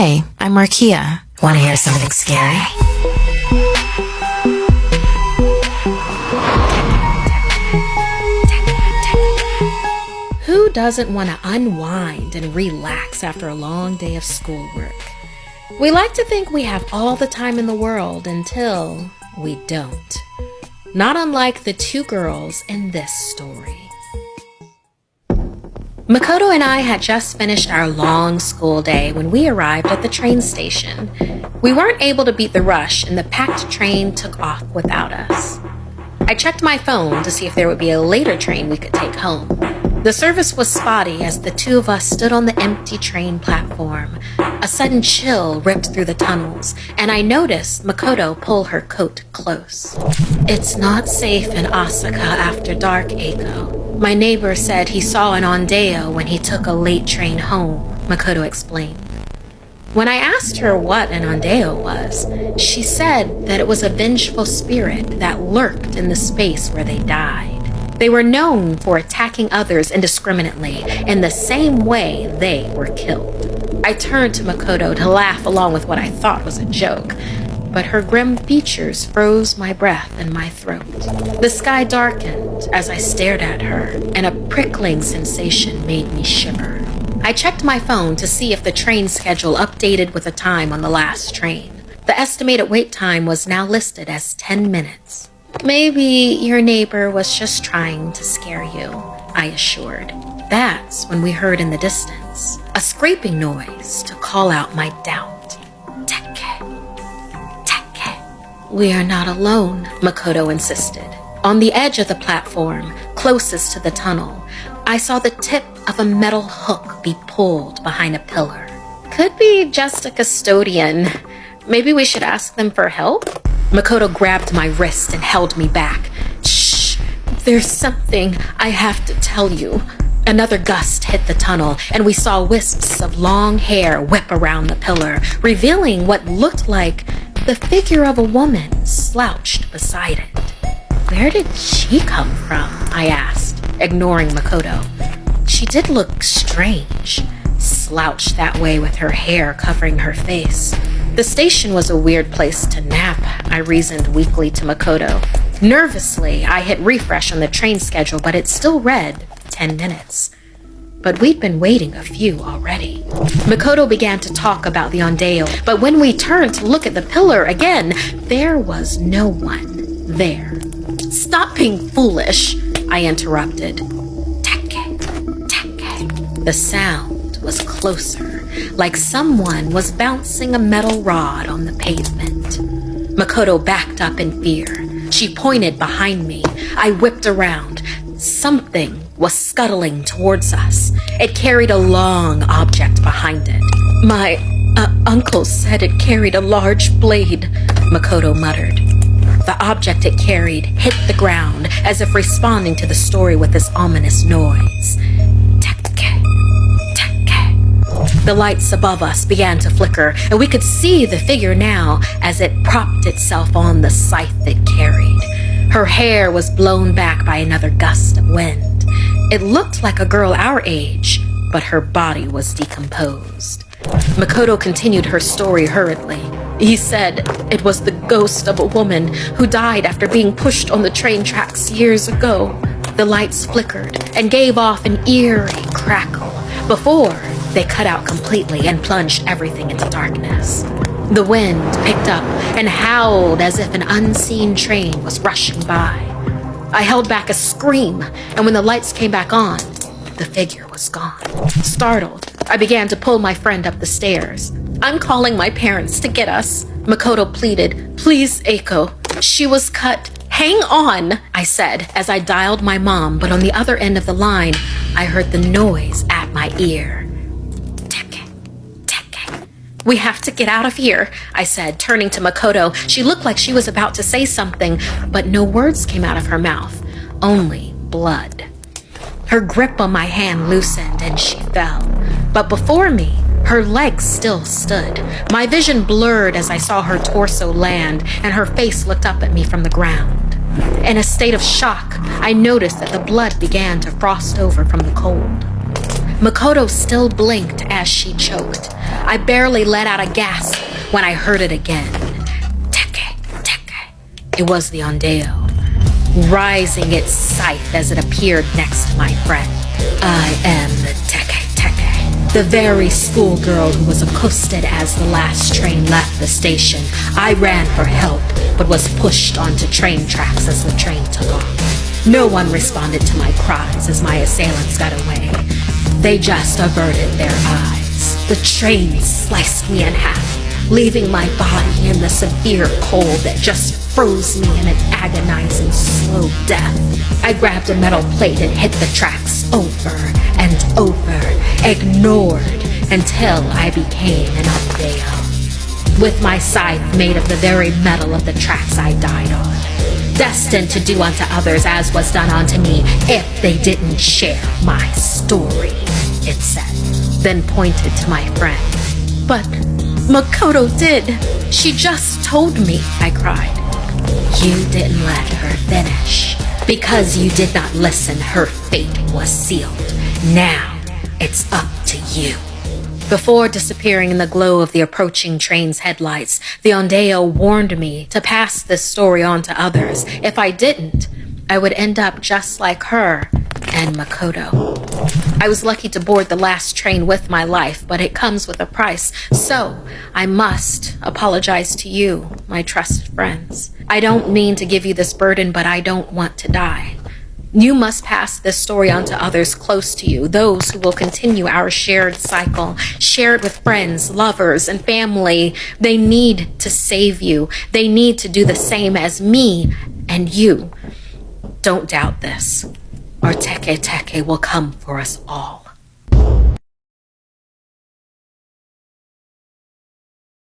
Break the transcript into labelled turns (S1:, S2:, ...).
S1: Hey, I'm Markia. Want to hear something scary?
S2: Who doesn't want to unwind and relax after a long day of schoolwork? We like to think we have all the time in the world until we don't. Not unlike the two girls in this story. Makoto and I had just finished our long school day when we arrived at the train station. We weren't able to beat the rush, and the packed train took off without us. I checked my phone to see if there would be a later train we could take home. The service was spotty as the two of us stood on the empty train platform. A sudden chill ripped through the tunnels, and I noticed Makoto pull her coat close. It's not safe in Osaka after dark, Eiko. My neighbor said he saw an ondeo when he took a late train home, Makoto explained. When I asked her what an ondeo was, she said that it was a vengeful spirit that lurked in the space where they died. They were known for attacking others indiscriminately in the same way they were killed. I turned to Makoto to laugh along with what I thought was a joke, but her grim features froze my breath in my throat. The sky darkened as I stared at her, and a prickling sensation made me shiver. I checked my phone to see if the train schedule updated with the time on the last train. The estimated wait time was now listed as 10 minutes. Maybe your neighbor was just trying to scare you, I assured. That's when we heard in the distance a scraping noise to call out my doubt. Teke. Teke. We are not alone, Makoto insisted. On the edge of the platform, closest to the tunnel, I saw the tip of a metal hook be pulled behind a pillar. Could be just a custodian. Maybe we should ask them for help? Makoto grabbed my wrist and held me back. Shh, there's something I have to tell you. Another gust hit the tunnel, and we saw wisps of long hair whip around the pillar, revealing what looked like the figure of a woman slouched beside it. Where did she come from? I asked, ignoring Makoto. She did look strange, slouched that way with her hair covering her face. The station was a weird place to nap, I reasoned weakly to Makoto. Nervously, I hit refresh on the train schedule, but it still read 10 minutes. But we'd been waiting a few already. Makoto began to talk about the ondeo, but when we turned to look at the pillar again, there was no one there. Stop being foolish, I interrupted. Teke, teke. The sound was closer, like someone was bouncing a metal rod on the pavement. Makoto backed up in fear. She pointed behind me. I whipped around. Something was scuttling towards us. It carried a long object behind it. My uncle said it carried a large blade, Makoto muttered. The object it carried hit the ground as if responding to the story with this ominous noise. Teke, teke. The lights above us began to flicker, and we could see the figure now as it propped itself on the scythe it carried. Her hair was blown back by another gust of wind. It looked like a girl our age, but her body was decomposed. Makoto continued her story hurriedly. He said it was the ghost of a woman who died after being pushed on the train tracks years ago. The lights flickered and gave off an eerie crackle before they cut out completely and plunged everything into darkness. The wind picked up and howled as if an unseen train was rushing by. I held back a scream, and when the lights came back on, the figure was gone. Startled, I began to pull my friend up the stairs. I'm calling my parents to get us, Makoto pleaded. Please, Eiko. She was cut. Hang on, I said as I dialed my mom, but on the other end of the line, I heard the noise at my ear. We have to get out of here, I said, turning to Makoto. She looked like she was about to say something, but no words came out of her mouth, only blood. Her grip on my hand loosened and she fell. But before me, her legs still stood. My vision blurred as I saw her torso land and her face looked up at me from the ground. In a state of shock, I noticed that the blood began to frost over from the cold. Makoto still blinked as she choked. I barely let out a gasp when I heard it again. Teke, teke. It was the ondeo, rising its scythe as it appeared next to my friend. I am the teke, teke, the very schoolgirl who was accosted as the last train left the station. I ran for help, but was pushed onto train tracks as the train took off. No one responded to my cries as my assailants got away. They just averted their eyes. The train sliced me in half, leaving my body in the severe cold that just froze me in an agonizing slow death. I grabbed a metal plate and hit the tracks over and over, ignored until I became an ondeo. With my scythe made of the very metal of the tracks I died on, destined to do unto others as was done unto me if they didn't share my story, it said, then pointed to my friend. But Makoto did. She just told me, I cried. You didn't let her finish. Because you did not listen, her fate was sealed. Now it's up to you. Before disappearing in the glow of the approaching train's headlights, the ondeo warned me to pass this story on to others. If I didn't, I would end up just like her and Makoto. I was lucky to board the last train with my life, but it comes with a price. So I must apologize to you, my trusted friends. I don't mean to give you this burden, but I don't want to die. You must pass this story on to others close to you, those who will continue our shared cycle, shared with friends, lovers, and family. They need to save you. They need to do the same as me and you. Don't doubt this. Our teke teke will come for us all.